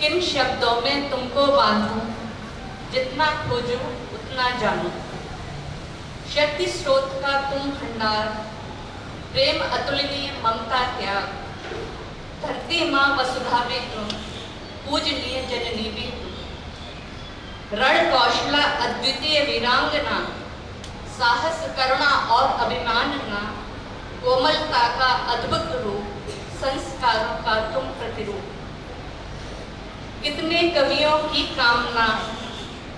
किन शब्दों में तुमको बांधूं, जितना खोजूं उतना जानूं। शक्ति स्रोत का तुम भंडार, प्रेम अतुलनीय ममता त्याग। धरती माँ वसुधा भी तुम, पूजनीय जननी भी तुम। रण कौशला अद्वितीय वीरांगना, साहस करुणा और अभिमानना। कोमलता का अद्भुत रूप, संस्कारों का तुम प्रतिरूप। कितने कवियों की कामना,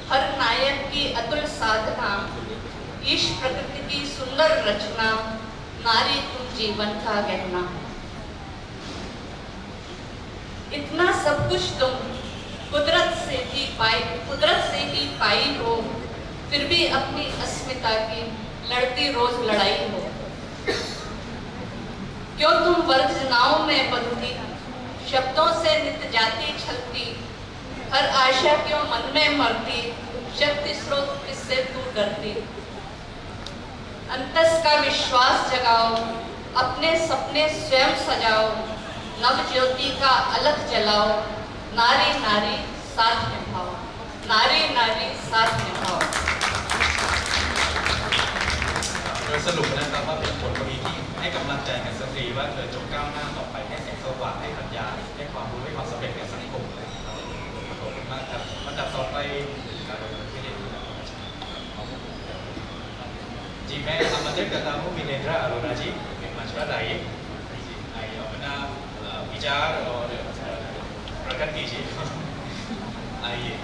हर नायक की अतुल साधना। ईश प्रकृति की सुंदर रचना, नारी तुम जीवन का गहना। इतना सब कुछ तुम कुदरत से ही पाई हो, फिर भी अपनी अस्मिता की लड़ती रोज लड़ाई हो। क्यों तुम वर्जनाओं में बंधती, शब्दों से नित जाती छलती। हर आशा क्यों मन में मरती, शक्ति स्रोत किससे तू डरती। अंतस का विश्वास जगाओ, अपने सपने स्वयं सजाओ। नव ज्योति का अलख जलाओ, नारी नारी साथ निभाओ। नारी नारी साथ निभाओ। โดยสรุปนะครับว่าเป็นบทกวีที่ให้กำลังใจแก่สตรีว่าเธอจงก้าวหน้าต่อไปให้แสงสว่างให้ปัญญาให้ความรู้ให้ความสำเร็จแก่สังคมนะครับขอบคุณมากครับลำดับต่อไปजी मैं आमंत्रित करता हूँ विनेंद्रा अरोड़ा जी मंच पर आइए आइए अपना विचार और प्रकट कीजिए आइए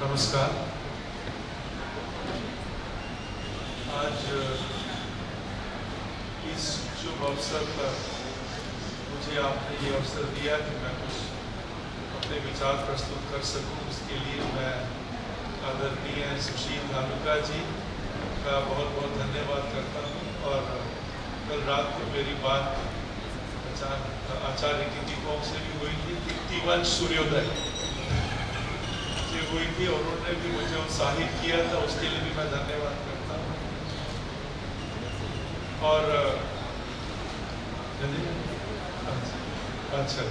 नमस्कार। आज इस शुभ अवसर पर मुझे आपने ये अवसर दिया कि मैं कुछ अपने विचार प्रस्तुत कर सकूं। इसके लिए मैं आदरणीय सुशील धानुका जी का बहुत बहुत धन्यवाद करता हूं। और कल रात को मेरी बात आचार्य कीर्तिकों से भी हुई थी, कीर्तिवंश सूर्योदय हुई थी और उन्होंने भी मुझे उत्साहित किया था, उसके लिए भी मैं धन्यवाद करता हूँ। और अच्छा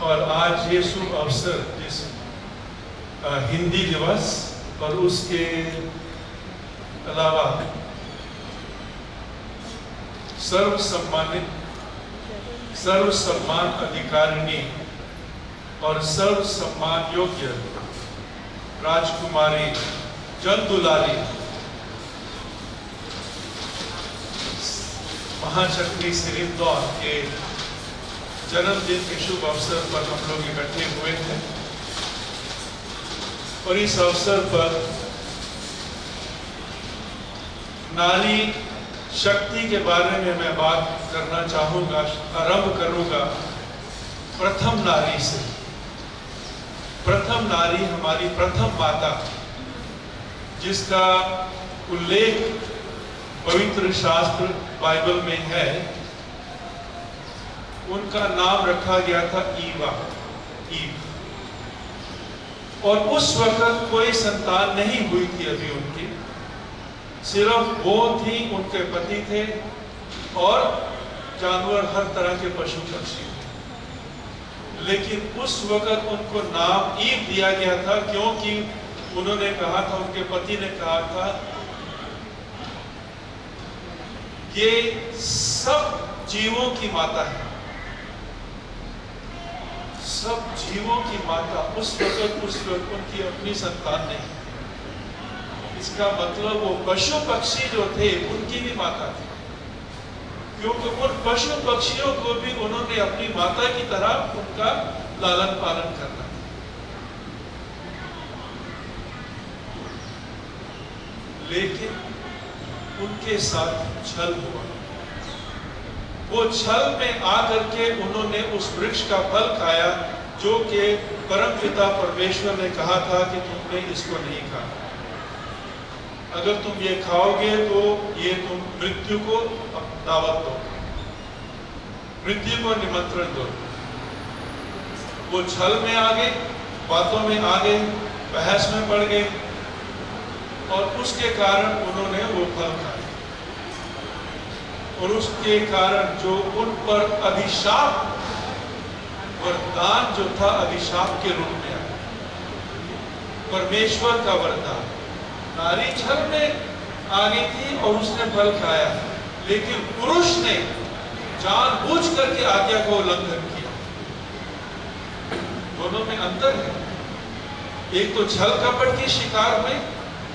और आज ये शुभ अवसर जिस हिंदी दिवस और उसके अलावा सर्व सम्मान अधिकारिणी और सर्व सम्मान योग्य राजकुमारी जलदुलारी महाचक्री सिरिंदौर के जन्मदिन के शुभ अवसर पर हम लोग इकट्ठे हुए हैं। और इस अवसर पर नारी शक्ति के बारे में मैं बात करना चाहूंगा। आरंभ करूंगा प्रथम नारी से। प्रथम नारी हमारी प्रथम माता, जिसका उल्लेख पवित्र शास्त्र बाइबल में है। उनका नाम रखा गया था ईव। और उस वक्त कोई संतान नहीं हुई थी अभी उनकी, सिर्फ वो थी, उनके पति थे और जानवर हर तरह के पशु पक्षी थे। लेकिन उस वक्त उनको नाम ईव दिया गया था, क्योंकि उन्होंने कहा था, उनके पति ने कहा था, ये सब जीवों की माता है। सब जीवों की माता। उस वक्त उनकी अपनी संतान नहीं। इसका मतलब वो पशु पक्षी जो थे उनकी भी माता थी, क्योंकि उन पशु पक्षियों को भी उन्होंने अपनी माता की तरह उनका लालन पालन करना। लेकिन उनके साथ छल हुआ। वो छल में आकर के उन्होंने उस वृक्ष का फल खाया, जो कि परमपिता परमेश्वर ने कहा था कि तुमने इसको नहीं खाना। अगर तुम ये खाओगे तो ये तुम मृत्यु को दावत दो, मृत्यु को निमंत्रण दो। वो छल में आ गए, बातों में आ गए, बहस में पड़ गए और उसके कारण उन्होंने वो फल खाए और उसके कारण जो उन पर अभिशाप, वरदान जो था अभिशाप के रूप में आया, परमेश्वर का वरदान। नारी छल में आ गई थी और उसने फल खाया, लेकिन पुरुष ने जानबूझ करके आज्ञा का उल्लंघन किया। दोनों में अंतर है, एक तो छल कपट की शिकार हुए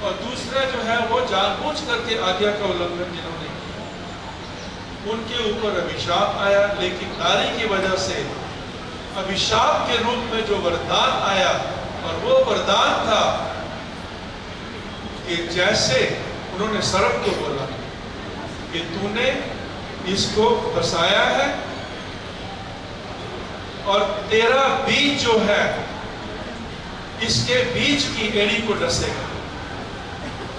और दूसरा जो है वो जानबूझ करके आज्ञा का उल्लंघन जिन्होंने किया, उनके ऊपर अभिशाप आया। लेकिन नारी की वजह से अभिशाप के रूप में जो वरदान आया, और वो वरदान था कि जैसे उन्होंने सर्प को बोला कि तूने इसको फंसाया है और तेरा बीज जो है इसके बीज की एड़ी को डसेगा।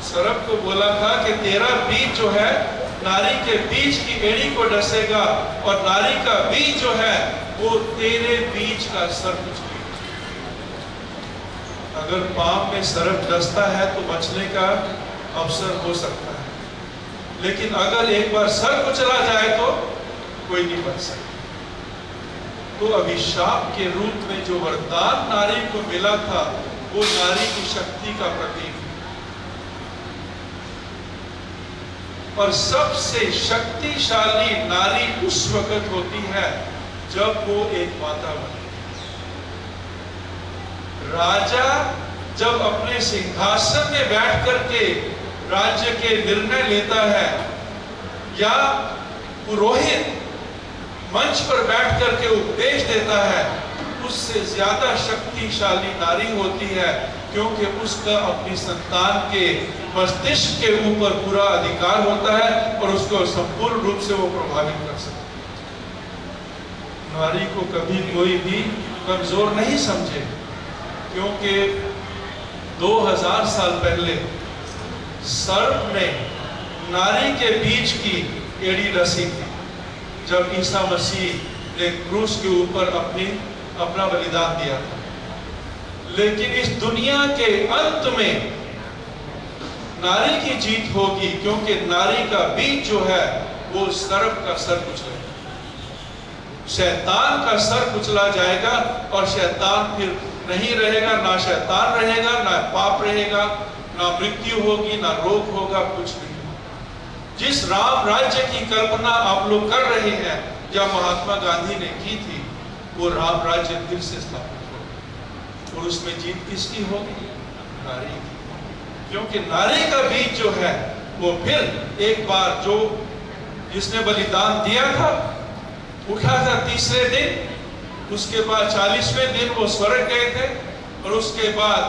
सर्प को बोला था कि तेरा बीज जो है नारी के बीज की एड़ी को डसेगा और नारी का बीज जो है वो तेरे बीज का सर कुचलेगा। अगर पाप में सर्प डसता है तो बचने का अवसर हो सकता है, लेकिन अगर एक बार सर कुचला जाए तो कोई नहीं बच सकता। तो अभिशाप के रूप में जो वरदान नारी को मिला था वो नारी की शक्ति का प्रतीक है। और सबसे शक्तिशाली नारी उस वक्त होती है जब वो एक माता बने। राजा जब अपने सिंहासन में बैठ करके राज्य के निर्णय लेता है, या पुरोहित मंच पर बैठ करके उपदेश देता है, उससे ज्यादा शक्तिशाली नारी होती है, क्योंकि उसका अपनी संतान के मस्तिष्क के ऊपर पूरा अधिकार होता है और उसको संपूर्ण रूप से वो प्रभावित कर सकता है। नारी को कभी कोई भी कमजोर नहीं समझे, क्योंकि 2000 साल पहले सर्प ने नारी के बीच की एड़ी डसी थी जब ईसा मसीह ने क्रूस के ऊपर अपना बलिदान दिया था। लेकिन इस दुनिया के अंत में नारी की जीत होगी, क्योंकि नारी का बीज जो है वो सर्प का सर कुचलेगा, शैतान का सर कुचला जाएगा और शैतान फिर नहीं रहेगा। ना शैतान रहेगा, ना पाप रहेगा, ना मृत्यु होगी, ना रोग होगा, कुछ नहीं। जिस राम राज्य की कल्पना आप लोग कर रहे हैं या महात्मा गांधी ने की थी, वो राम राज्य फिर से स्थापित होगा। और उसमें जीत किसकी होगी? नारी की। क्योंकि नारी का बीज जो है वो फिर एक बार जो जिसने बलिदान दिया था, उठा था तीसरे दिन, उसके बाद 40वें दिन वो स्वर्ग गए थे और उसके बाद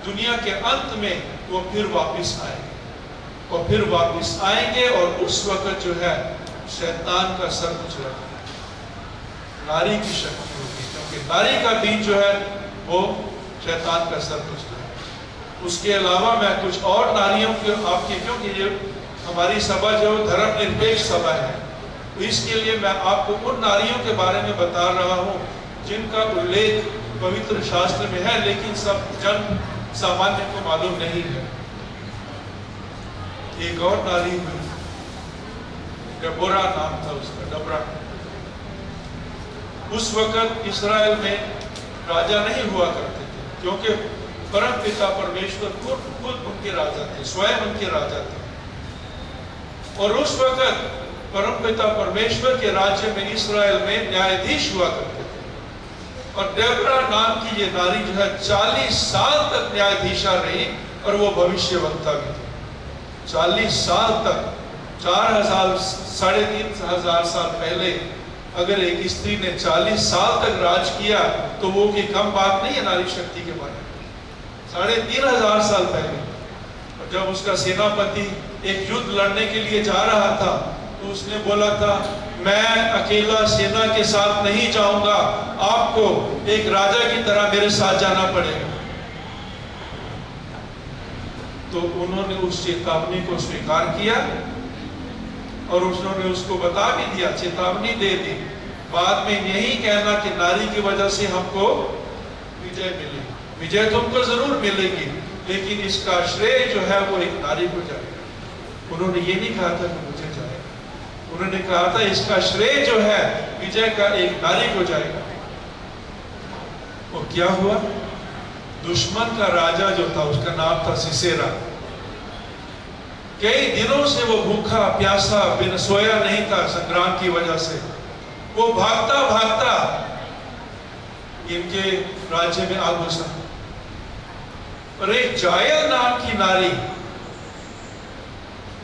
दुनिया के अंत में वो फिर वापस आएंगे और फिर वापस आएंगे और उस वक्त जो है शैतान का सर कुचला नारी की शक्ति होगी, क्योंकि नारी का बीज जो है वो शैतान का सर कुचला है। उसके अलावा मैं कुछ और नारियों के आपकी, क्योंकि ये हमारी सभा जो धर्मनिरपेक्ष सभा है, तो इसके लिए मैं आपको उन नारियों के बारे में बता रहा हूँ जिनका उल्लेख पवित्र शास्त्र में है, लेकिन सब जन सामान्य को मालूम नहीं है। एक और नारी हुई, डबोरा नाम था उसका, डबरा। उस वक्त इस्राएल में राजा नहीं हुआ करते थे, क्योंकि परम पिता परमेश्वर खुद उनके राजा थे, स्वयं उनके राजा थे। और उस वक्त परम पिता परमेश्वर के राज्य में इस्राएल में न्यायाधीश हुआ करते थे। और डेबरा नाम की ये नारी जो है 40 साल तक न्यायाधीशा रही और वो भविष्यवक्ता भी थी। 40 साल तक, 4000 साढ़े 3000 साल पहले अगर एक स्त्री ने 40 साल तक राज किया तो वो की कम बात नहीं है नारी शक्ति के बारे में। 3500 साल पहले जब उसका सेनापति एक युद्ध लड़ने के लिए जा रहा था तो उसने बोला था, मैं अकेला सेना के साथ नहीं जाऊंगा, आपको एक राजा की तरह मेरे साथ जाना पड़ेगा। तो उन्होंने उस चेतावनी को स्वीकार किया और उन्होंने उसको बता भी दिया, चेतावनी दे दी। बाद में यही कहना कि नारी की वजह से हमको विजय मिलेगी। विजय तुमको जरूर मिलेगी, लेकिन इसका श्रेय जो है वो एक नारी को जाएगा। उन्होंने ये नहीं कहा था कि मुझे जाएगा, उन्होंने कहा था इसका श्रेय जो है विजय का एक नारी को जाएगा। और क्या हुआ? दुश्मन का राजा जो था उसका नाम था सिसेरा। कई दिनों से वो भूखा प्यासा बिन सोया नहीं था संग्राम की वजह से। वो भागता भागता इनके राज्य में आ घुसा और एक जायल नाम की नारी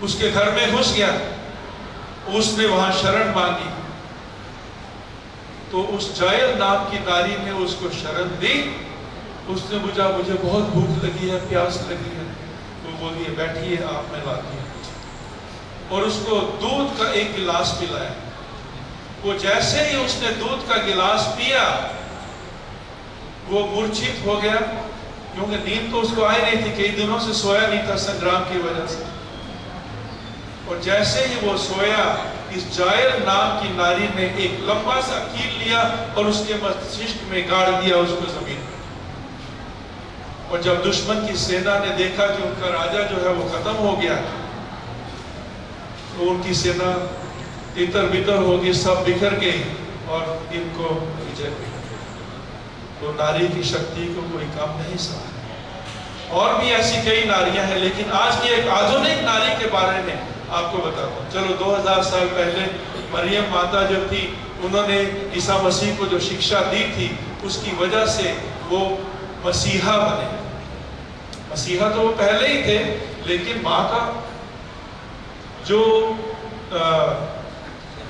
उसके घर में घुस गया। उसने वहां शरण मांगी तो उस जायल नाम की नारी ने उसको शरण दी। उसने पूछा, मुझे बहुत भूख लगी है, प्यास लगी है। वो बोली, बैठिए आप, मैं लाती हूं। और उसको दूध का एक गिलास पिलाया। वो जैसे ही उसने दूध का गिलास पिया वो मूर्छित हो गया, क्योंकि नींद तो उसको आई नहीं थी, कई दिनों से सोया नहीं था संग्राम की वजह से। और जैसे ही वो सोया, इस जायल नाम की नारी ने एक लंबा सा कील लिया और उसके मस्तिष्क में गाड़ दिया उसको जमीन में। और जब दुश्मन की सेना ने देखा कि उनका राजा जो है वो खत्म हो गया, तो उनकी सेना तितर बितर हो गई, सब बिखर गई और इनको विजय मिली। तो नारी की शक्ति को कोई कम नहीं समझा। और भी ऐसी कई नारियां हैं, लेकिन आज की एक आधुनिक नारी के बारे में आपको बताता हूं। चलो 2000 साल पहले मरियम माता जब थी, उन्होंने ईसा मसीह को जो शिक्षा दी थी उसकी वजह से वो मसीहा बने। मसीहा तो वो पहले ही थे, लेकिन माँ का जो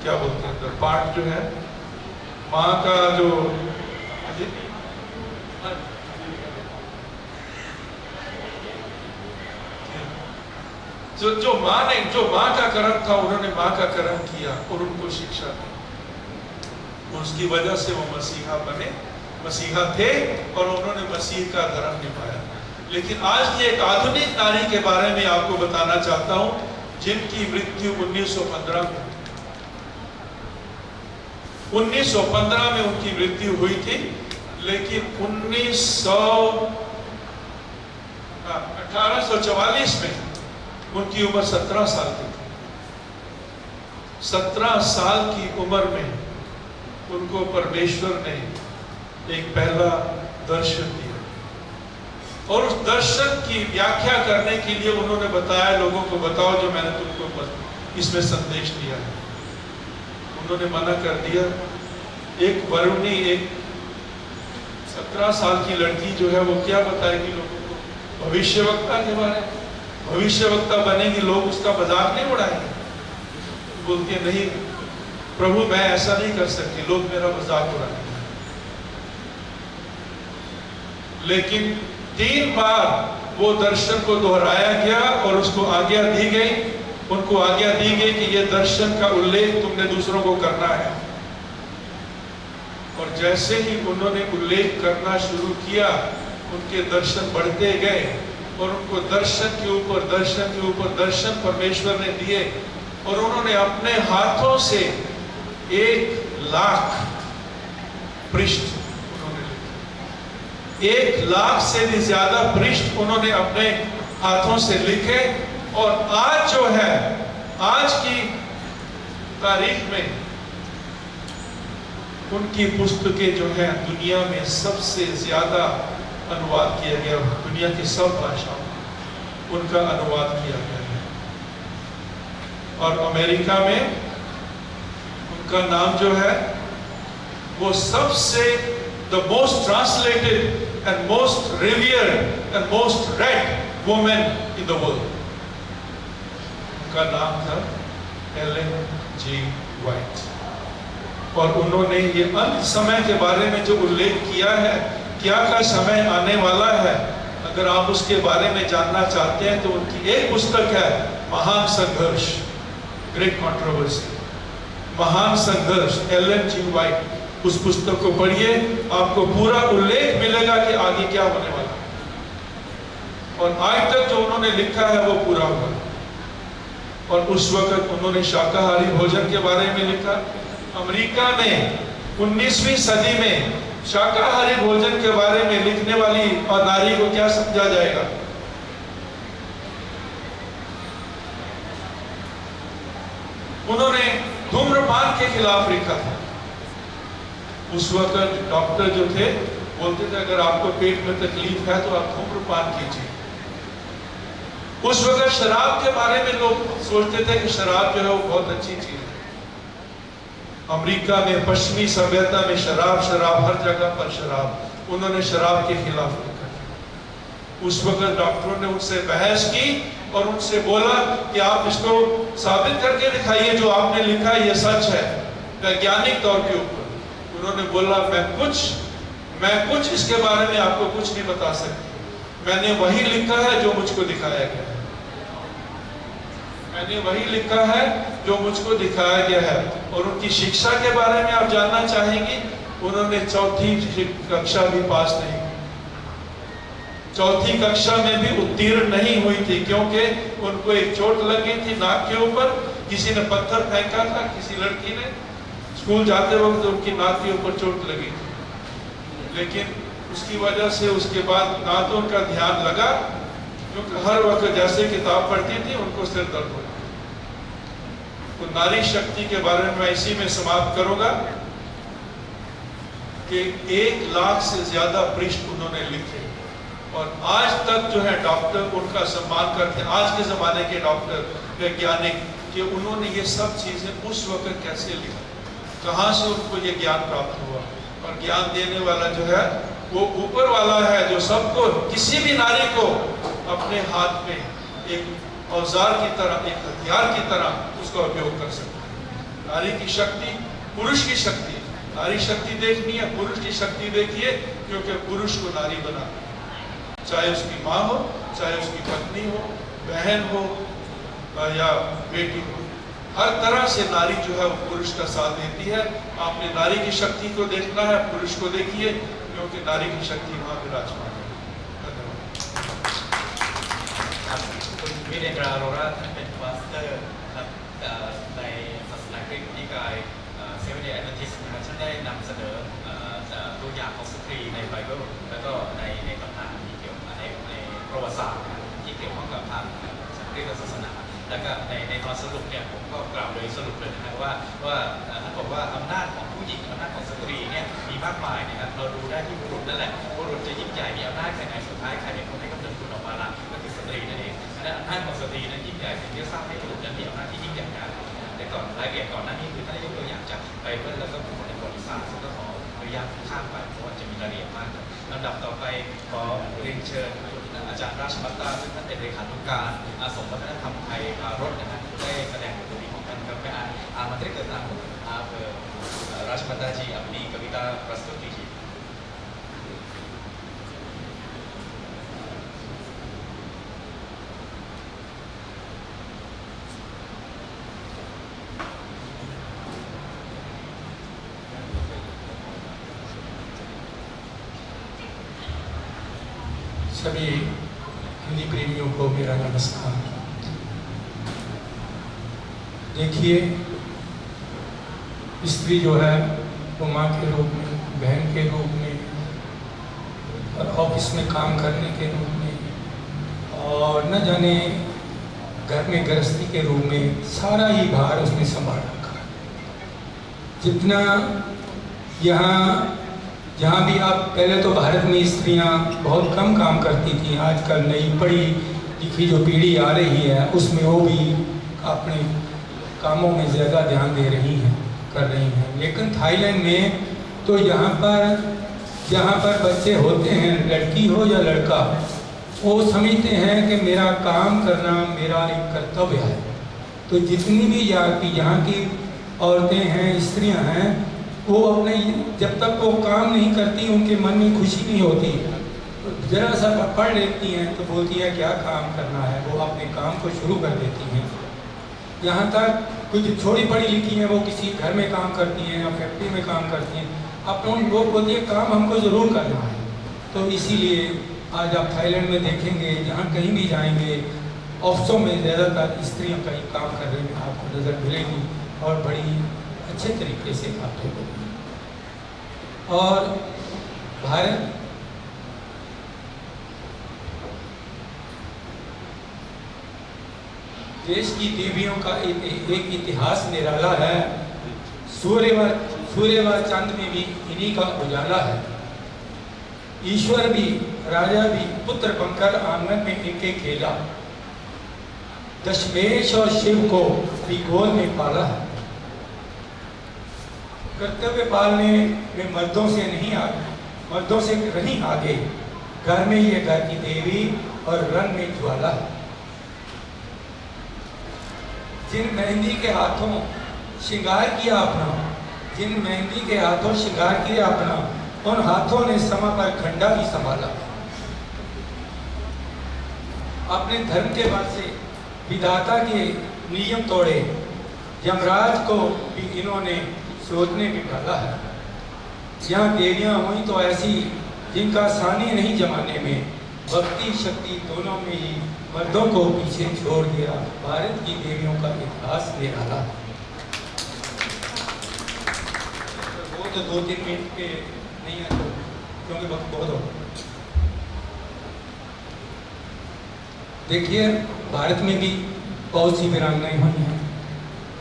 क्या बोलते हैं पार्ट जो है, माँ का जो जो माँ ने, जो माँ का कर्म था, उन्होंने माँ का कर्म किया और उनको शिक्षा दी। उसकी वजह से वो मसीहा बने, मसीहा थे और उन्होंने मसीह का धर्म निभाया। लेकिन आज की एक आधुनिक नारी के बारे में आपको बताना चाहता हूं, जिनकी मृत्यु 1915 में 1915 में उनकी मृत्यु हुई थी। लेकिन 1844 में उनकी उम्र 17 साल की थी। 17 साल की उम्र में उनको परमेश्वर ने एक पहला दर्शन दिया और उस दर्शन की व्याख्या करने के लिए उन्होंने बताया, लोगों को बताओ जो मैंने तुमको इसमें संदेश दिया है। उन्होंने मना कर दिया। एक वरुणी, एक 17 साल की लड़की जो है वो क्या बताएगी लोगों को? भविष्यवक्ता के बारे में। भविष्यवक्ता बनेगी, लोग उसका मजाक नहीं उड़ाएंगे। बोलती नहीं प्रभु, मैं ऐसा नहीं कर सकती, लोग मेरा मजाक उड़ाएंगे। लेकिन 3 बार वो दर्शन को दोहराया गया और उसको आज्ञा दी गई, उनको आज्ञा दी गई कि ये दर्शन का उल्लेख तुमने दूसरों को करना है। और जैसे ही उन्होंने उल्लेख करना शुरू किया, उनके दर्शन बढ़ते गए और उनको दर्शन के ऊपर दर्शन के ऊपर दर्शन परमेश्वर ने दिए। और उन्होंने अपने हाथों से 1 लाख पृष्ठ 1 लाख से भी ज्यादा पृष्ठ उन्होंने अपने हाथों से लिखे। और आज जो है, आज की तारीख में उनकी पुस्तकें जो है दुनिया में सबसे ज्यादा अनुवाद किया गया। दुनिया की सब भाषाओं में उनका अनुवाद किया गया है। और अमेरिका में उनका नाम जो है वो सबसे the most translated and most revered and most read woman in the world. उनका नाम था एलेन जी व्हाइट। और उन्होंने ये अंत समय के बारे में जो उल्लेख किया है, क्या का समय आने वाला है, अगर आप उसके बारे में जानना चाहते हैं तो उनकी एक पुस्तक है महान संघर्ष, ग्रेट कंट्रोवर्सी, महान संघर्ष, एलेन जी व्हाइट। उस पुस्तक को पढ़िए, आपको पूरा उल्लेख मिलेगा कि आगे क्या होने वाला है। और आज तक जो उन्होंने लिखा है वो पूरा हुआ। और उस वक्त उन्होंने शाकाहारी भोजन के बारे में लिखा। अमेरिका में 19वीं सदी में शाकाहारी भोजन के बारे में लिखने वाली और नारी को क्या समझा जाएगा? उन्होंने धूम्रपान के खिलाफ लिखा था। उस वक्त डॉक्टर जो थे बोलते थे अगर आपको पेट में तकलीफ है तो आप धूम्रपान कीजिए। उस वक्त शराब के बारे में लोग सोचते थे कि शराब जो है वो बहुत अच्छी चीज है। अमेरिका में पश्चिमी सभ्यता में शराब हर जगह पर शराब, उन्होंने शराब के खिलाफ लिखा। उस वक्त डॉक्टरों ने उनसे बहस की और उनसे बोला कि आप इसको साबित करके दिखाइए जो आपने लिखा ये सच है वैज्ञानिक तौर के ऊपर। उन्होंने बोला मैं कुछ इसके बारे में आपको कुछ नहीं बता सकती, मैंने वही लिखा है जो मुझको दिखाया गया है, मैंने वही लिखा है जो मुझको दिखाया गया है। और उनकी शिक्षा के बारे में आप जानना चाहेंगे, उन्होंने 4ठी कक्षा भी पास नहीं की, 4ठी कक्षा में भी उत्तीर्ण नहीं हुई थी, क्योंकि उनको एक चोट लगी थी नाक के ऊपर। किसी ने पत्थर फेंका था, किसी लड़की ने, स्कूल जाते वक्त उनकी नाक के ऊपर चोट लगी थी। लेकिन उसकी वजह से उसके बाद ना तो उनका ध्यान लगा, क्योंकि हर वक्त जैसे किताब पढ़ती थी उनको सिर दर्द हो। तो नारी शक्ति के बारे में मैं इसी में समाप्त करूंगा कि 1 लाख से ज्यादा पृष्ठ उन्होंने लिखे और आज तक जो है डॉक्टर उनका सम्मान करते हैं। आज के जमाने के डॉक्टर वैज्ञानिक कि उन्होंने ये सब चीजें उस वक्त कैसे लिखा, कहाँ से उनको ये ज्ञान प्राप्त हुआ। और ज्ञान देने वाला जो है वो ऊपर वाला है, जो सबको, किसी भी नारी को अपने हाथ में एक औजार की तरह, एक हथियार की तरह उसका उपयोग कर सकता है। नारी की शक्ति, पुरुष की शक्ति, नारी शक्ति देखनी है, पुरुष की शक्ति देखिए, क्योंकि पुरुष को नारी बना, चाहे उसकी माँ हो, चाहे उसकी पत्नी हो, बहन हो या बेटी हो, हर तरह से नारी जो है वो पुरुष का साथ देती है। आपने नारी की शक्ति को देखना है, पुरुष को देखिए, क्योंकि नारी की शक्ति वहां विराजमान है। धन्यवाद। คุณวิเดนราโรราท่านเป็นมาสเตอร์ครับในศาสนาคริสต์นิกายเซเว่นเดย์แอดเวนทิสต์นะครับท่านได้นำเสนอตัวอย่างของสตรีในไบเบิลแล้วก็ในตำนานที่เกี่ยวกับในประวัติศาสตร์ที่เกี่ยวข้องกับทางคริสตศาสนาแล้วก็ในตอนสรุปเนี่ยผมก็กล่าวโดยสรุปเลยนะครับว่าท่านบอกว่าอำนาจของผู้หญิงอำนาจของสตรีเนี่ยมีมากมายนะครับเราดูได้ที่บุรุษนั่นแหละบุรุษจะยิ่งใหญ่มีอำนาจแค่ไหนสุดท้ายใครเป็นคนให้กำเนิดคุณออกมาล่ะก็คือสตรีนั่นเองและอำนาจของสตรีนั้นยิ่งใหญ่สิ่งที่สร้างให้บุรุษนั้นมีอำนาจที่ยิ่งใหญ่กันแต่ก่อนรายละเอียดก่อนหน้านี้คือท่านยกตัวอย่างจากไบเบิลแล้วก็ในประวัติศาสตร์ซึ่งก็ขออนุญาตข้ามไปเพราะว่าจะมีรายละเอียดมากลำดับต่อไปขอเรียนเชิญอาจารย์ราชมัตตาซึ่งท่านเป็นเลขานุการอาสมวัฒนธรรมไทยรถนะครับได้แสดงบทบาทของท่านครับMenteri Keuangan Rashmata ji अपनी कविता प्रस्तुत कीजिए। सभी हिंदी प्रेमियों को मेरा नमस्कार। देखिए, स्त्री जो है वो माँ के रूप में, बहन के रूप में और ऑफिस में काम करने के रूप में और न जाने घर में गृहस्थी के रूप में सारा ही भार उसने संभाल रखा है। जितना जहाँ भी आप, पहले तो भारत में स्त्रियाँ बहुत कम काम करती थी, आजकल नई पढ़ी लिखी जो पीढ़ी आ रही है उसमें वो भी अपने कामों में ज़्यादा ध्यान दे रही हैं, कर रही हैं। लेकिन थाईलैंड में तो जहाँ पर बच्चे होते हैं, लड़की हो या लड़का, वो समझते हैं कि मेरा काम करना मेरा एक कर्तव्य है। तो जितनी भी यहाँ की औरतें हैं, स्त्रियाँ हैं, वो अपने, जब तक वो काम नहीं करती उनके मन में खुशी नहीं होती। जरा सा पढ़ लेती हैं तो बोलती है क्या काम करना है, वो अपने काम को शुरू कर देती हैं। यहाँ तक कुछ छोटी पढ़ी लिखी हैं, वो किसी घर में काम करती हैं या फैक्ट्री में काम करती हैं, अपने लोग बोलती है काम हमको ज़रूर करना है। तो इसीलिए आज आप थाईलैंड में देखेंगे, जहाँ कहीं भी जाएंगे, ऑफिसों में ज़्यादातर स्त्रियों का ही काम कर रही हैं आपको नज़र मिलेगी और बड़ी अच्छे तरीके से काम करेगी। और भारत देश की देवियों का एक इतिहास निराला है। सूर्य व चांद में भी इन्हीं का उजाला है। ईश्वर भी राजा भी पुत्र बनकर आंगन में इनके खेला। दशमेश और शिव को भी गोद में पाला है। कर्तव्य पालने में मर्दों से नहीं आगे। घर में ये घर की देवी और रंग में ज्वाला है। जिन मेहंदी के हाथों श्रृंगार किया अपना, उन हाथों ने समा पर खंडा ही संभाला। अपने धर्म के बल से विधाता के नियम तोड़े, यमराज को भी इन्होंने सोचने में डाला है। यहाँ देवियाँ हुई तो ऐसी जिनका सानी नहीं जमाने में, भक्ति शक्ति दोनों में ही मर्दों को पीछे छोड़ दिया। भारत की देवियों का इतिहास निराला। वो तो 2-3 मिनट के नहीं है, क्योंकि वक्त बहुत हो। देखिए, भारत में भी बहुत सी वीरांगनाएं हुई हैं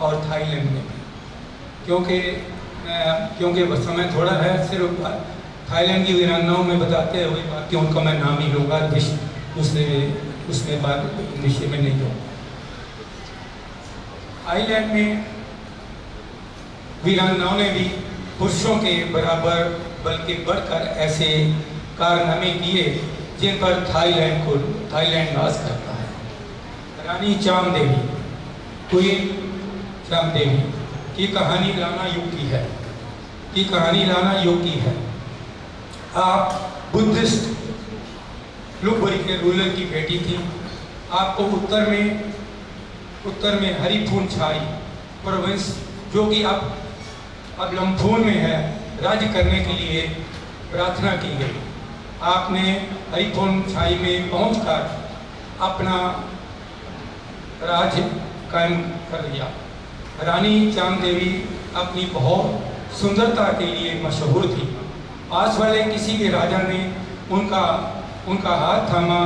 और थाईलैंड में भी, क्योंकि समय थोड़ा है। सिर्फ थाईलैंड की वीरांगनाओं में बताते हुए बाकी उनका मैं नाम ही लूँगा, उसमें बात विषय में नहीं दूँ। थाईलैंड में वीरांगनाओं ने भी पुरुषों के बराबर बल्कि बढ़कर ऐसे कारनामे किए जिन पर थाईलैंड नाज करता है। रानी चामदेवी, क्वीन चामदेवी की कहानी लाना युग की है। आप बुद्धिस्ट लुबरी के रूलर की बेटी थी। आपको उत्तर में हरिफून छाई प्रोविंस, जो कि अब लम्फून में है, राज्य करने के लिए प्रार्थना की गई। आपने हरिफून छाई में पहुंचकर अपना राज्य कायम कर लिया। रानी चामदेवी अपनी बहुत सुंदरता के लिए मशहूर थी। पास वाले किसी भी राजा ने उनका हाथ थामा,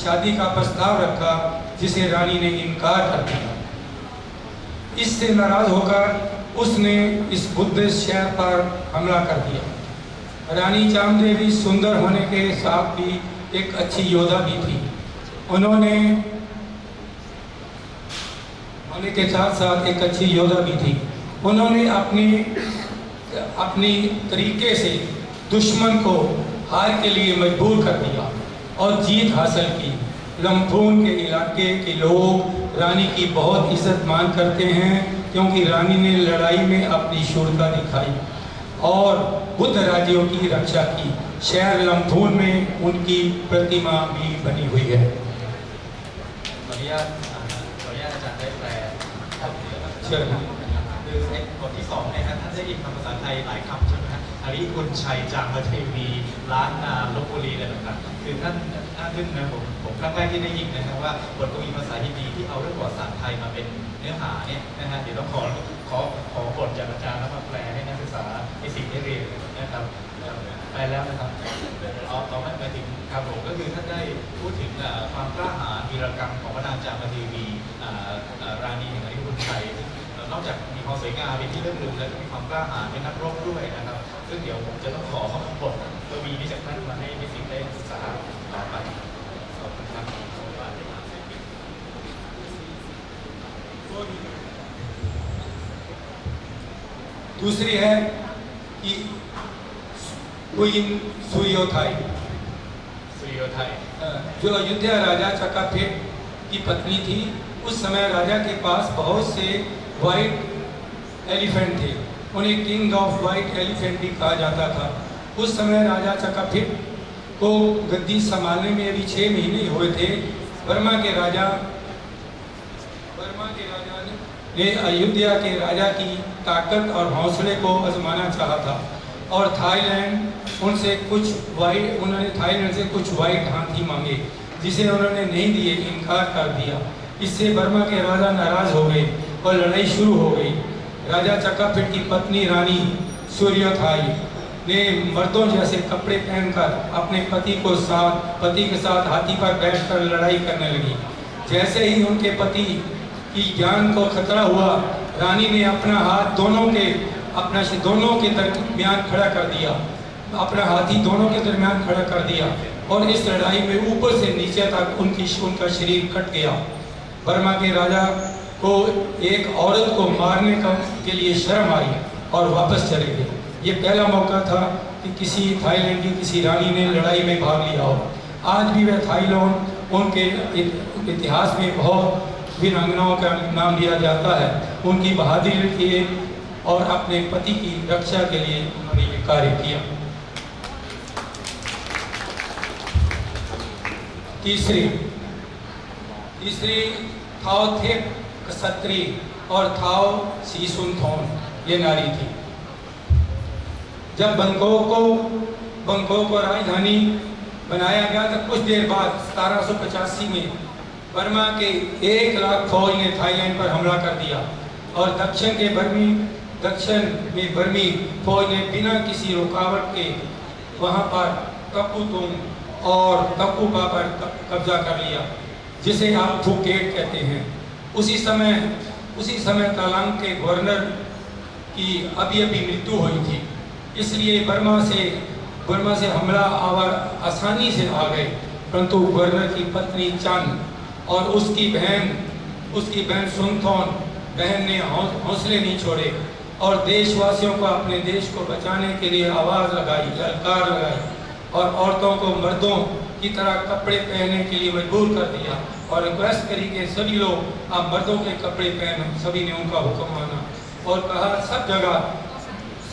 शादी का प्रस्ताव रखा, जिसे रानी ने इनकार कर दिया। इससे नाराज होकर उसने इस बुद्धिस्ट शहर पर हमला कर दिया। रानी चामदेवी सुंदर होने के साथ भी एक अच्छी योद्धा भी थी। उन्होंने होने के साथ साथ एक अच्छी योद्धा भी थी। उन्होंने अपनी तरीके से दुश्मन को हार के लिए मजबूर कर दिया और जीत हासिल की। लम्फून के इलाके के लोग रानी की बहुत इज्जत मान करते हैं, क्योंकि रानी ने लड़ाई में अपनी शूरता दिखाई और बुद्ध राज्यों की रक्षा की। शहर लम्फून में उनकी प्रतिमा भी बनी हुई है।ขออนุญาตอาจารย์ได้แปลครับ เชิญครับ คือบทที่2เนี่ยครับท่านได้ยินคำภาษาไทยหลายคำใช่ไหมครับอริคุณชัยจามเทวีล้านนาลพบุรีอะไรต่างๆคือท่านทึ่งนะผมครั้งแรกที่ได้ยินนะครับว่าบทกวีภาษาฮินดีที่เอาเรื่องประวัติศาสตร์ไทยมาเป็นเนื้อหาเนี่ยนะฮะเดี๋ยวต้องขอบทจากอาจารย์แล้วมาแปลให้นักศึกษาในสิ่งได้เรียนนะครับไปแล้วนะครับต่อไปถึงครับผมก็คือท่านได้พูดถึงความกล้าหาญวีรกรรมของพระนางจามเทวีราณีแห่งอริคุณชัยนอกจากมีความสวยงามเป็นที่เลื่องลือแล้วก็มีความกล้าหาญเป็นนักรบด้วยนะครับซึ่งเดี๋ยวผมจะต้องขอบทกวีนี้จากท่านมาให้นิสิตได้ศึกษาต่อไปขอบคุณครับ दूसरी है कि क्वीन सुयोथाई, जो अयोध्या राजा चकाफेट की पत्नी थी। उस समय राजा के पास बहुत से वाइट एलिफेंट थे। उन्हें किंग ऑफ वाइट एलिफेंट भी कहा जाता था। उस समय राजा चकाफेट को गद्दी संभालने में अभी 6 महीने हुए थे। बर्मा के राजा ने अयोध्या के राजा की ताकत और हौसले को आजमाना चाहा था और उन्होंने थाईलैंड से कुछ वाइट हाथी मांगे, जिसे उन्होंने नहीं दिए, इनकार कर दिया। इससे बर्मा के राजा नाराज हो गए और लड़ाई शुरू हो गई। राजा चकापिट की पत्नी रानी सूर्यथाई ने मर्दों जैसे कपड़े पहनकर अपने पति के साथ हाथी पर बैठकर लड़ाई करने लगी। जैसे ही उनके पति की जान को खतरा हुआ, रानी ने अपना हाथ दोनों के दरमियान खड़ा कर दिया, अपना हाथी दोनों के दरमियान खड़ा कर दिया और इस लड़ाई में ऊपर से नीचे तक उनका शरीर कट गया। बर्मा के राजा को एक औरत को मारने के लिए शर्म आई और वापस चले गए। ये पहला मौका था कि किसी थाईलैंड की किसी रानी ने लड़ाई में भाग लिया हो। आज भी वह थाईलैंड उनके इतिहास में बहुत वीरांगनाओं का नाम लिया जाता है। उनकी बहादुरी के लिए और अपने पति की रक्षा के लिए उन्होंने ये कार्य किया। तीसरी थाओ थेप कसत्री और थाओ सीसुनथोन ये नारी थी। जब बंगकोक को राजधानी बनाया गया तो कुछ देर बाद 1785 में बर्मा के 1 लाख फौज ने थाईलैंड पर हमला कर दिया और दक्षिण में बर्मी फौज ने बिना किसी रुकावट के वहां पर तपुतुंग और तपुपा पर कब्जा कर लिया, जिसे आप फुकेट कहते हैं। उसी समय तालांग के गवर्नर की अभी मृत्यु हुई थी, इसलिए बर्मा से हमला आवर आसानी से आ गए। परंतु गवर्नर की पत्नी चंद और उसकी बहन सुनथोन बहन ने हौसले नहीं छोड़े और देशवासियों को अपने देश को बचाने के लिए आवाज़ लगाई, ललकार लगाई और औरतों को मर्दों की तरह कपड़े पहनने के लिए मजबूर कर दिया और रिक्वेस्ट करी कि सभी लोग आप मर्दों के कपड़े पहनो। सभी ने उनका हुक्म माना और कहा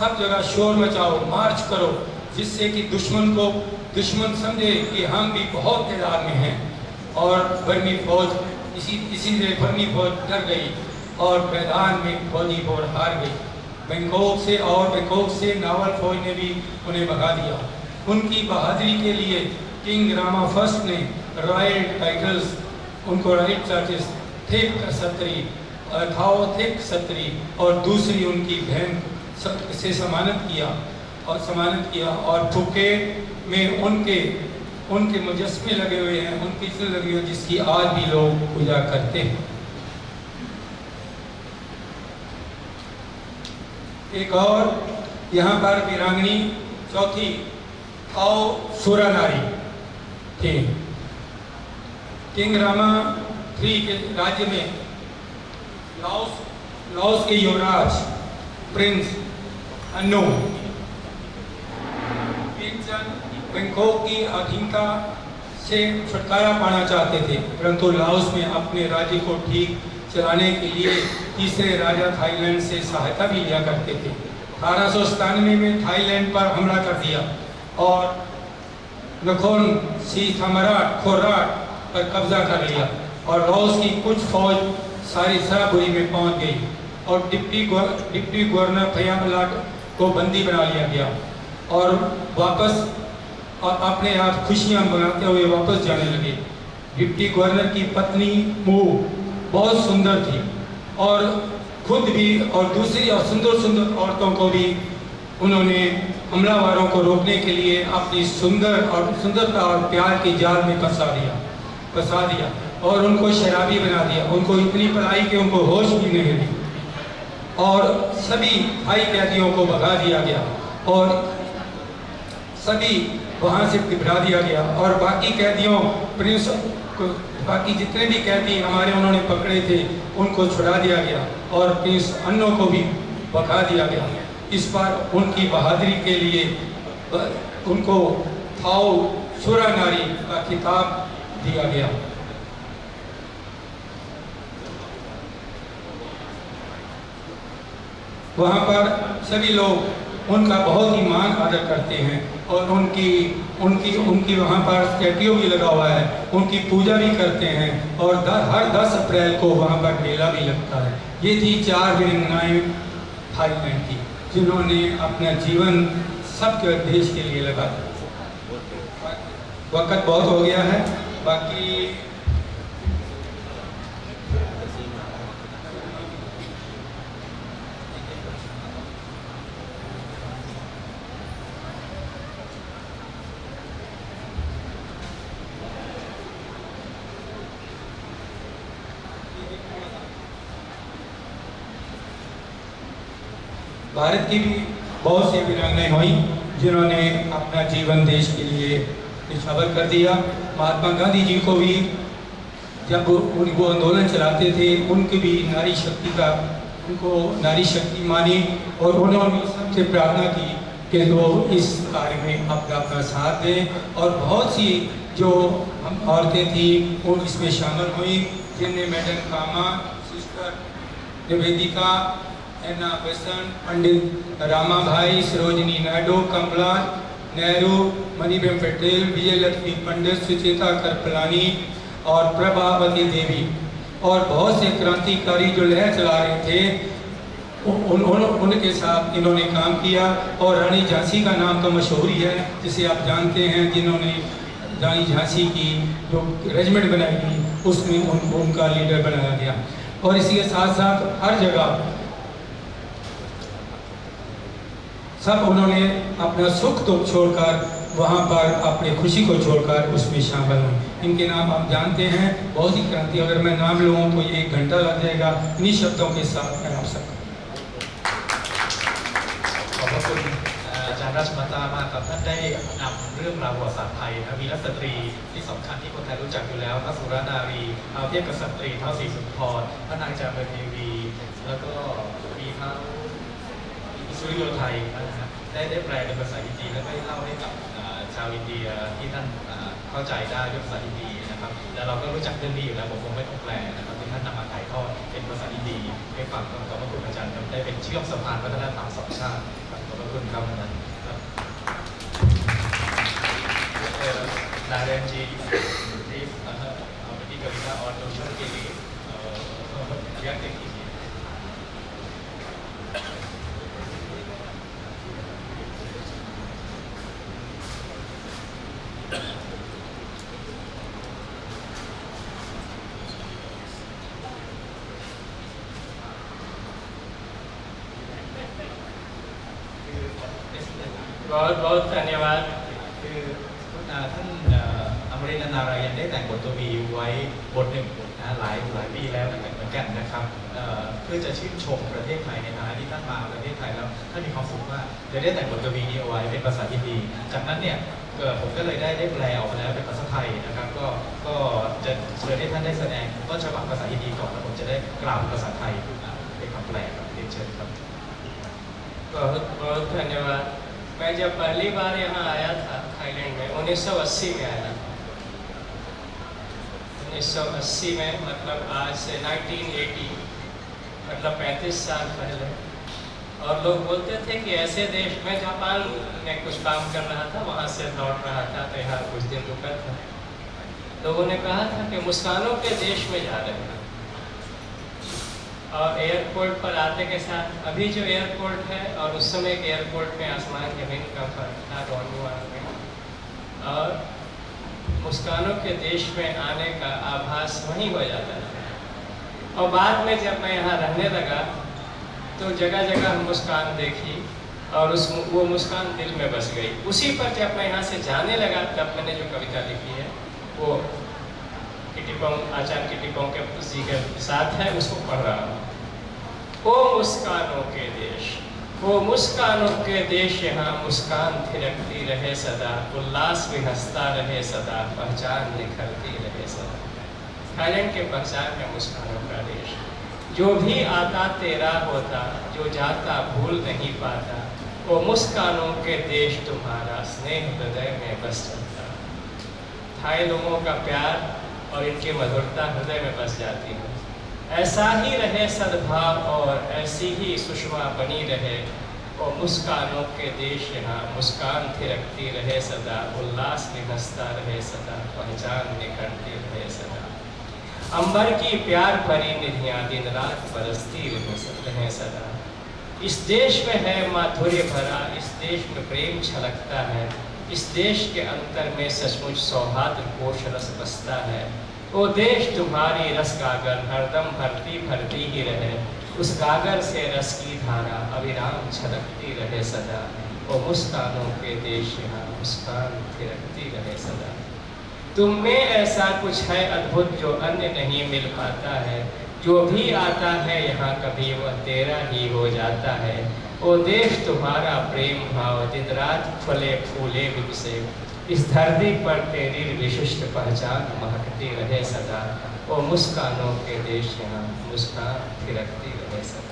सब जगह शोर मचाओ, मार्च करो, जिससे कि दुश्मन समझे कि हम भी बहुत तादाद में हैं। और बर्मी फौज इसीलिए बर्मी फौज डर गई और मैदान में फौजी फौज हार गई। बैंकॉक से नावल फौज ने भी उन्हें भगा दिया। उनकी बहादुरी के लिए किंग रामा फर्स्ट ने रॉयल टाइटल्स उनको रॉयल चार्जेस थेप सत्री और दूसरी उनकी बहन से सम्मानित किया और फुकेट में उनके मुजस्मे लगे हुए हैं, उनकी चित्र लगी हुई जिसकी आज भी लोग पूजा करते हैं। एक और यहाँ पर वीरांगनी चौथी थाओ सुरानारी थे। किंग रामा III के राज्य में लाओस के युवराज प्रिंस अन्नो बैंकॉक की अधीनता से छुटकारा पाना चाहते थे, परंतु लाओस में अपने राज्य को ठीक चलाने के लिए तीसरे राजा थाईलैंड से सहायता भी लिया करते थे। 1897 में थाईलैंड पर हमला कर दिया और नखोन सीथामराट खोराट पर कब्जा कर लिया और लाओस की कुछ फौज सारी सराबुरी में पहुंच गई और डिप्टी गवर्नर फयामलाट को बंदी बना लिया गया और वापस अपने आप खुशियां मनाते हुए वापस जाने लगे। डिप्टी गवर्नर की पत्नी मू बहुत सुंदर थी और खुद भी और दूसरी और सुंदर औरतों को भी उन्होंने हमलावरों को रोकने के लिए अपनी सुंदरता और प्यार के जाल में फंसा दिया और उनको शराबी बना दिया। उनको इतनी पढ़ाई कि उनको होश भी नहीं रही और सभी भाई कैदियों को भगा दिया गया और सभी वहाँ से घबरा दिया गया और बाकी जितने भी कैदी हमारे उन्होंने पकड़े थे उनको छुड़ा दिया गया और प्रिंस अन्नो को भी भगा दिया गया। इस बार उनकी बहादुरी के लिए उनको थाओ सुरानारी का खिताब दिया गया। वहाँ पर सभी लोग उनका बहुत ही मान आदर करते हैं और उनकी वहाँ पर स्टैट्यू भी लगा हुआ है, उनकी पूजा भी करते हैं और हर 10 अप्रैल को वहाँ पर मेला भी लगता है। ये थी 4 वीरांगनाएं थाईलैंड की। जिन्होंने अपना जीवन सबके देश के लिए लगा दिया। वक्त बहुत हो गया है, बाकी भारत की भी बहुत सी वीरांगनाएं हुई जिन्होंने अपना जीवन देश के लिए निछावर कर दिया। महात्मा गांधी जी को भी जब उनको आंदोलन चलाते थे, उनकी भी नारी शक्ति का उनको नारी शक्ति मानी और उन्होंने सबसे प्रार्थना की कि वो इस कार्य में अपना साथ दें। और बहुत सी जो हम औरतें थी वो इसमें शामिल हुई, जिनमें मैडम कामा, सिस्टर निवेदिका, एना बेसन, पंडित रामा भाई, सरोजनी नायडू, कमला नेहरू, मणिबेन पटेल, विजयलक्ष्मी पंडित, सुचेता करपलानी और प्रभावती देवी और बहुत से क्रांतिकारी जो लहर चला रहे थे उनके साथ इन्होंने काम किया। और रानी झांसी का नाम तो मशहूर ही है, जिसे आप जानते हैं, जिन्होंने रानी झांसी की जो रेजिमेंट बनाई थी उसमें उनका लीडर बनाया गया। और इसी के साथ साथ हर जगह सब उन्होंने अपना सुख दुख छोड़कर वहाँ पर अपनी खुशी को छोड़कर उसमें शामिल हुए। इनके नाम आप जानते हैं, बहुत ही क्रांति, अगर मैं नाम लूँ तो ये 1 घंटा लग जाएगा। इन्हीं शब्दों के साथ मैं आप सबका ขอบพระคุณอาจารย์ราชมัตตามากครับท่านได้นำเรื่องราวประวัติศาสตร์ไทยนะวีรสตรีที่สำคัญที่คนไทยรู้จักอยู่แล้วพระสุรนารีเอาเทียบกับสตรีเท้าศรีสุนทรพระนางจามเทวีแล้วก็มีเท้าสุริโยไทยนะฮะได้แปลเป็นภาษาฮินดีแล้วก็เล่าให้กับชาวอินเดียที่ท่านเข้าใจได้ด้วยภาษาฮินดีนะครับแต่เราก็รู้จักเรื่องนี้อยู่แล้วผมคงไม่ต้องแปลนะครับที่ท่านนำมาถ่ายทอดเป็นภาษาฮินดีให้ฟังขอบพระคุณอาจารย์ครับได้เป็นเชื่อมสะพานวัฒนธรรมสองชาติขอบพระคุณครับนั้นครับनारायण जी प्लीज अपनी कविता और दोषों के लिए व्यक्त कीजिए। बहुत बहुत धन्यवाद คือท่านอมรินทร์ นารายันได้แต่งบทกวีไว้บทหนึ่งนะหลายปีแล้วเหมือนกันนะครับเพื่อจะชื่นชมประเทศไทยในฐานะที่ท่านมาประเทศไทยแล้วท่านมีความสุขมากเลยได้แต่งบทกวีนี้เอาไว้เป็นภาษาฮินดีจากนั้นเนี่ยผมก็เลยได้แปลออกมาแล้วเป็นภาษาไทยนะครับก็จะเชิญให้ท่านได้แสดงต้นฉบับภาษาฮินดีก่อนแล้วผมจะได้กล่าวภาษาไทยเป็นคำแปลครับเรียนเชิญครับ बहुत बहुत धन्यवाद। मैं जब पहली बार यहाँ आया था थाईलैंड में 1980 में आया। 1980 में मतलब आज से 1980 मतलब 35 साल पहले। और लोग बोलते थे कि ऐसे देश में जापान में कुछ काम कर रहा था, वहाँ से लौट रहा था तो यहाँ कुछ दिन रुका था। लोगों ने कहा था कि मुस्कानों के देश में जा रहे हैं। और एयरपोर्ट पर आते के साथ अभी जो एयरपोर्ट है और उस समय के एयरपोर्ट में आसमान जमीन का फर्क था रोनवान में। और मुस्कानों के देश में आने का आभास वहीं हो जाता था। और बाद में जब मैं यहाँ रहने लगा तो जगह जगह मुस्कान देखी और वो मुस्कान दिल में बस गई। उसी पर जब मैं यहाँ से जाने लगा तब मैंने जो कविता लिखी है वो किटिपोंग आचार्य किटिपोंग के जी के साथ है, उसको पढ़ रहा हूँ। ओ मुस्कानों के देश, ओ मुस्कानों के देश, यहाँ मुस्कान थिरकती रहे सदा, उल्लास भी हंसता रहे सदा, पहचान निखरती रहे सदा। थाईलैंड के पहचान है मुस्कानों का देश। जो भी आता तेरा होता, जो जाता भूल नहीं पाता, ओ मुस्कानों के देश तुम्हारा स्नेह हृदय में बस चलता। थाई लोगों का प्यार और इनकी मधुरता हृदय में बस जाती है। ऐसा ही रहे सद्भाव और ऐसी ही सुषमा बनी रहे, और मुस्कानों के देश यहाँ मुस्कान थिरकती रहे सदा, उल्लास भी हंसता रहे सदा, पहचान निखरती रहे सदा। अंबर की प्यार भरी निधियाँ दिन रात बरसती रहे सदा। इस देश में है माधुर्य भरा, इस देश में प्रेम छलकता है, इस देश के अंतर में सचमुच सौहार्द कोश रस बसता है। ओ देश तुम्हारी रस गागर हरदम भरती भरती ही रहे, उस गागर से रस की धारा अविराम छलकती रहे सदा। ओ मुस्कानों के देश यहाँ मुस्कान थिरकती रहे सदा। तुम में ऐसा कुछ है अद्भुत जो अन्य नहीं मिल पाता है, जो भी आता है यहाँ कभी वह तेरा ही हो जाता है। ओ देश तुम्हारा प्रेम भाव दिन रात फले फूले विकसे, इस धरती पर तेरी विशिष्ट पहचान महकती रहे सदा। ओ मुस्कानों के देश यहाँ मुस्कान थिरकती रहे सदा।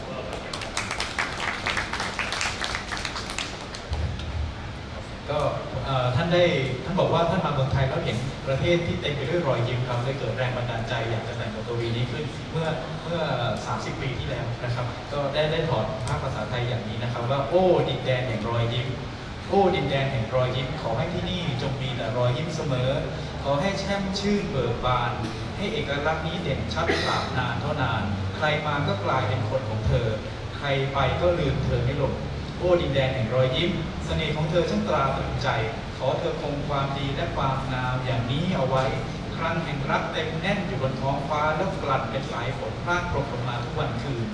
ก็ท่านบอกว่าท่านมาเมืองไทยแล้วเห็นประเทศที่เต็มไปด้วยรอยยิ้มครับเลยเกิดแรงบันดาลใจอยากจะแต่งบทกวีนี้ขึ้นเมื่อ 30 ปีที่แล้วนะครับก็ได้ถอดภาพภาษาไทยอย่างนี้นะครับว่าโอ้ดินแดนแห่งรอยยิ้มโอ้ดินแดนแห่งรอยยิ้มขอให้ที่นี่จงมีแต่รอยยิ้มเสมอขอให้แช่มชื่นเบิกบานให้เอกลักษณ์นี้เด่นชัดตราบนานเท่านานใครมาก็กลายเป็นคนของเธอใครไปก็ลืมเธอไม่ลงโอ้ดินแดนแห่งรอยยิ้มเสน่ห์ของเธอช่างตราตรึงใจขอเธอคงความดีและความงามอย่างนี้เอาไว้ครั้งแห่งรักเต็มแน่นอยู่บนท้องฟ้าแล้วกลั่นเป็นสายฝนพรากพรมลงมาทุกวันคืน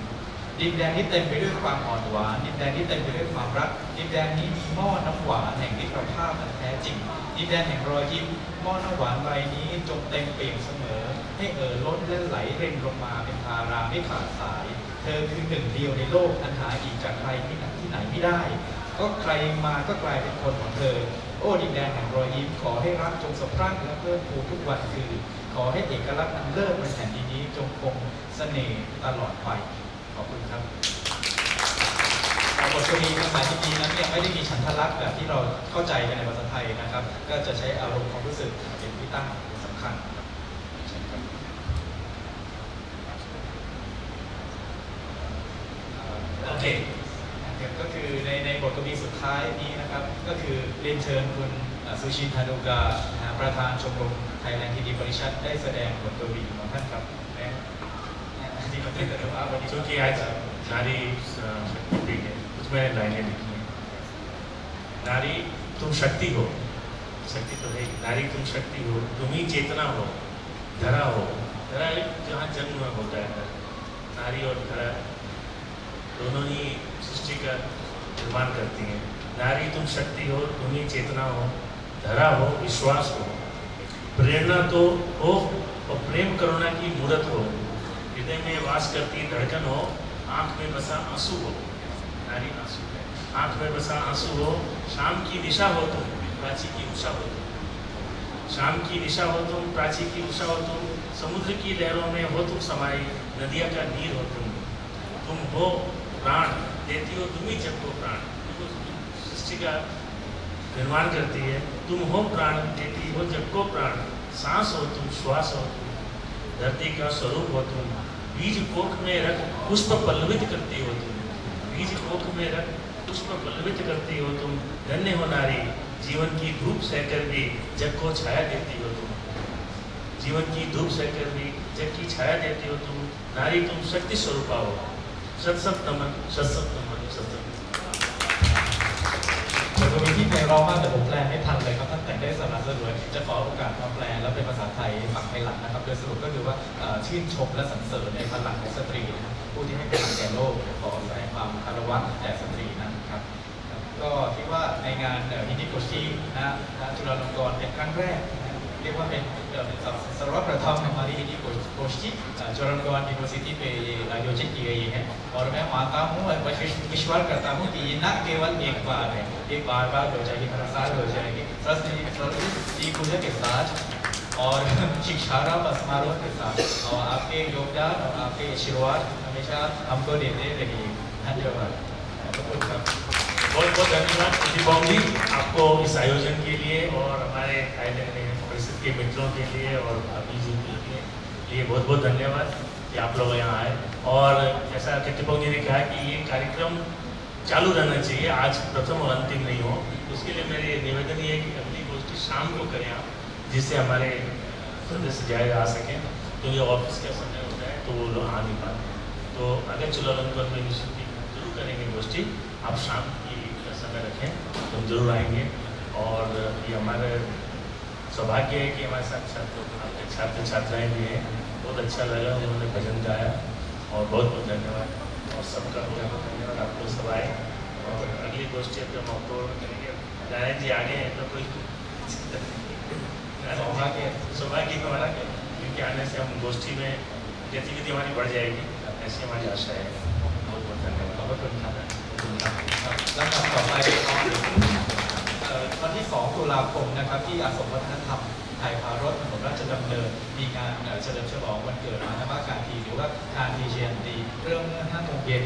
ดินแดนนี้เต็มไปด้วยความอ่อนหวานดินแดนนี้เต็มไปด้วยความรักดินแดนนี้มีหม้อน้ำหวานแห่งมิตรภาพอันแท้จริงดินแดนแห่งรอยยิ้มหม้อน้ำหวานใบนี้จงเต็มเปี่ยมเสมอให้ล้นและไหลรินลงมาเป็นทาราไม่ขาดสายเธอคือหนึ่งเดียวในโลกอันหาอีกจากใครที่ไหนไม่ได้ก็ใครมาก็กลายเป็นคนของเธอโอ้ดินแดนแห่งรอยยิ้มขอให้รักจงสะพรั่งและเพิ่มพูนทุกวันคืนขอให้เอกลักษณ์อันเลิศบนแผ่นดินนี้จงคงเสน่ห์ตลอดไปขอบคุณครับบทกวีภาษาฮินดีนั้นเนี่ยไม่ได้มีฉันทลักษณ์แบบที่เราเข้าใจกันในภาษาไทยนะครับก็จะใช้อารมณ์ความรู้สึกเป็นที่ตั้งสำคัญโอเคก็คือในบทกวีสุดท้ายนี้นะครับก็คือเรียนเชิญคุณสุชินธานุกาประธานชมรมไทยแลนด์ฮินดีบริษัทได้แสดงบทกวีของท่านครับที่ประเทศแต่ว่าวันนี้ क्योंकि आज नारी शक्ति है उसमें लाइनें लिखी हैं नारी तुम शक्ति हो शक्ति तो है नारी तुम शक्ति हो तुम ही चेतना हो धरा जहाँ जन्म होता है नारी और धरा दोनों ही सृष्टि का निर्माण करती हैं नारी तुम शक्ति हो तुम ही चेतना हो धरा हो विश्वास हो प्रेरणा तो हो और प्रेम करुणा की मूर्त हो हृदय में वास करती धड़कन हो आंख में बसा आंसू हो नारी आंसू है आंख में बसा आंसू हो शाम की दिशा हो तुम प्राची की उषा हो तुम शाम की दिशा हो तुम प्राची की उषा हो तुम समुद्र की लहरों में हो तुम समाई नदिया का नीर हो तुम हो प्राण देती हो तुम ही जब को प्राण सृष्टि का निर्माण करती है तुम हो प्राण देती हो जब को प्राण सांस हो तुम श्वास हो तुम धरती का स्वरूप हो तुम बीज कोख में रख पुष्प पल्लवित करती हो तुम बीज कोख में रख पुष्प पल्लवित करती हो तुम धन्य हो नारी जीवन की धूप सहकर भी जग को छाया देती हो तुम जीवन की धूप सहकर भी जग की छाया देती हो तुम नारी तुम शक्ति स्वरूपा हो सत सत नमन सत सत नमन सत सत บทกวีที่ไพเราะมากแต่ผมแปลไม่ทันเลยครับท่านแต่งได้สำหรับสรวยจะขอโอกาสมาแปลแล้วเป็นภาษาไทยฝั่งไทยหลังนะครับโดยสรุปก็คือว่าชื่นชมและสรรเสริญในพลังของสตรีนะผู้ที่ให้พลังแก่โลกขอแสดงความคารวะแด่สตรีนะครับก็คิดว่าในงานฮินดีโกชินะจุฬาลงกรณ์เป็นครั้งแรกเรียกว่าเป็นसर्वप्रथम हमारी हिंदी गोष्ठी चौरनगढ़ यूनिवर्सिटी पे आयोजित की गई है और मैं मानता हूँ और विश्वास करता हूँ कि ये न केवल एक बार है ये बार बार हो जाएगी हर साल हो जाएगी सरस्वती पूजा के साथ और शिक्षारंभ समारोह के साथ और आपके योगदान और आपके आशीर्वाद हमेशा हमको देते रहिए धन्यवाद बहुत बहुत धन्यवाद दीपक जी आपको इस आयोजन के लिए और हमारे थाईलैंड परिषद के मित्रों के लिए और अभी जी के लिए बहुत बहुत धन्यवाद कि आप लोग यहाँ आए और जैसा दीपक जी ने कहा कि ये कार्यक्रम चालू रहना चाहिए आज प्रथम और अंतिम नहीं हो उसके लिए मेरे निवेदन ये है कि अगली गोष्ठी शाम को करें आप जिससे हमारे सदस्य जाए आ सकें तो ये ऑफिस का समय होता है तो वो लोग आ नहीं पाते तो अगर चुनाव में निश्चित जरूर करेंगे गोष्ठी। आप शाम की समय रखें, हम जरूर आएंगे। और ये हमारे सौभाग्य है कि हमारे साथ छात्र आपके छात्र छात्राएँ भी हैं। बहुत अच्छा लगा, उन्होंने भजन गाया और बहुत बहुत धन्यवाद। और सबका बहुत बहुत धन्यवाद, आप लोग सब आए। और अगली गोष्ठी अब हम अक्टूबर में करेंगे। नारायण जी आगे हैं तो कोई सौभाग्य हमारा इनके आने से हम गोष्ठी में गतिविधि हमारी बढ़ जाएगी, ऐसी हमारी आशा है। बहुत बहुत धन्यवाद। बहुत बहुत धन्यवाद। ลำดับต่อไปวันที่ 2 ตุลาคมนะครับที่อาสมวัฒนธรรมไทยพารถถนนราชดำเนินมีงานเฉลิมฉลองวันเกิดมหาธรรมการทีหรือว่าทานทีเชียนตีเริ่มเมื่อ 5 โมงเย็น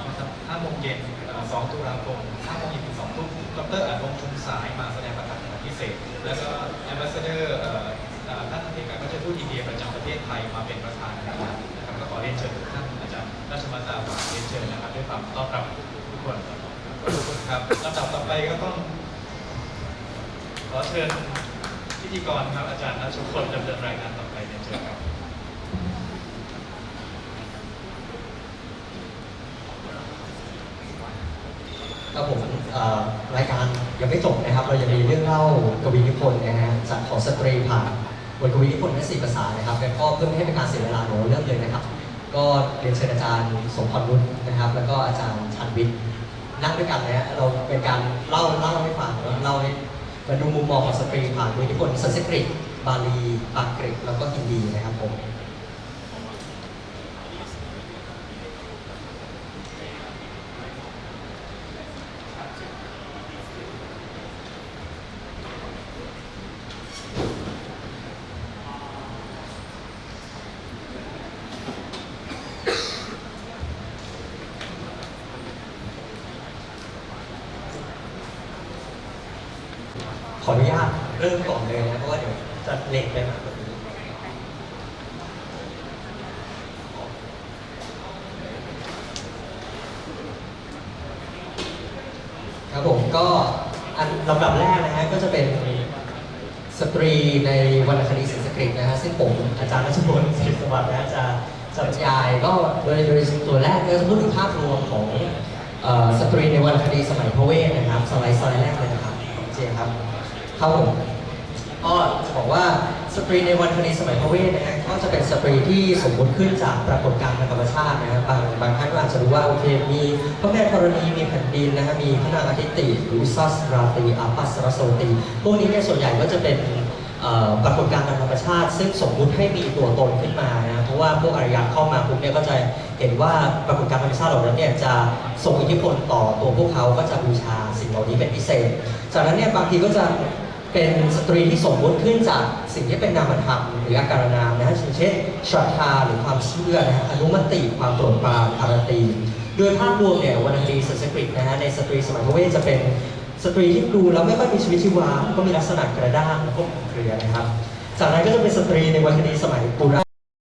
นะครับ5 โมงเย็น2 ตุลาคม 5 โมงเย็นถึง 2 ทุ่มดร.อนุพงษ์ชุมสายมาแสดงประกาศพิเศษแล้วก็แอมบาสเดอร์ท่านเอกอัครราชทูตอินเดียประจำประเทศไทยมาเป็นประธานนะครับก็ขอเรียนเชิญทุกท่านอาจารย์ราชมัตตาฝากเรียนเชิญนะครับด้วยความต้อนรับทุกคนครับลำดับต่อไปก็ต้องขอเชิญพิธีกรครับอาจารย์ณชุมพลดำเนินรายงานต่อไปเรียนเชิญครับ ครับผมรายการยังไม่จบนะครับเรายังมีเรื่องเล่ากวีนิพนธ์นะฮะจากของสตรีผ่านบทกวีนิพนธ์ทั้ง4 ภาษานะครับแล้วก็เพื่อไม่ให้เป็นการเสียเวลาหนูเริ่มเลยนะครับก็เรียนเชิญอาจารย์สมพรนุชนะครับแล้วก็อาจารย์ชันวิทย์นั่งด้วยกันนะฮะเราเป็นการเล่าให้ฟังเล่าให้มาดูมุมมองของสตรีผ่านกวีนิพนธ์สันสกฤตบาลีปรากฤตแล้วก็ฮินดีนะครับผม ขออนุญาตเริ่มก่อนเลยนะเพราะว่าเดี๋ยวจะเลทไปมากกว่านี้ครับผมก็อันลำดับแรกนะฮะก็จะเป็นสตรีในวรรณคดีสันสกฤตนะฮะซึ่งผมอาจารย์รัชพลศิริสวัสดิ์นะจะบรรยายก็โดยตัวแรกก็จะพูดถึงภาพรวมของสตรีในวรรณคดีสมัยพระเวทนะครับสไลด์แรกเลยนะครับเจครับครับผมก็จะบอกว่าสตรีในวรรณคดีสมัยพระเวทนะฮะก็จะเป็นสตรีที่สมมติขึ้นจากปรากฏการณ์ทางธรรมชาตินะครับบางท่านก็อาจจะรู้ว่าโอเคมีพระแม่ธรณีมีแผ่นดินนะฮะมีพระนางอาทิตย์หรือซัสราตรีอาปัสรโสตีพวกนี้เนี่ยส่วนใหญ่ก็จะเป็นปรากฏการณ์ทางธรรมชาติ ซึ่งสมมุติให้มีตัวตนขึ้นมานะเพราะว่าพวกอารยะเข้ามาปุ๊บเนี่ยก็จะเห็นว่าปรากฏการณ์ธรรมชาติเหล่านั้นเนี่ยจะส่งอิทธิพลต่อตัวพวกเขาก็จะบูชาสิ่งเหล่านี้เป็นพิเศษจากนั้นเนี่ยบางทีก็จะเป็นสตรีที่สมมติขึ้นจากสิ่งที่เป็นนามธรรมหรืออาการนามนะฮะเช่นศรัทธาหรือความเชื่อนะฮะอนุมติความโปรดปรานอารตีโดยภาพรวมเนี่ยวรรณคดีสันสกฤตนะฮะในสตรีสมัยพระเวทจะเป็นสตรีที่ดูแล้วไม่ค่อยมีชีวิตชีวาก็มีลักษณะกระด้างและก็เครือนะครับจากนั้นก็จะเป็นสตรีในวรรณคดีสมัยปุระ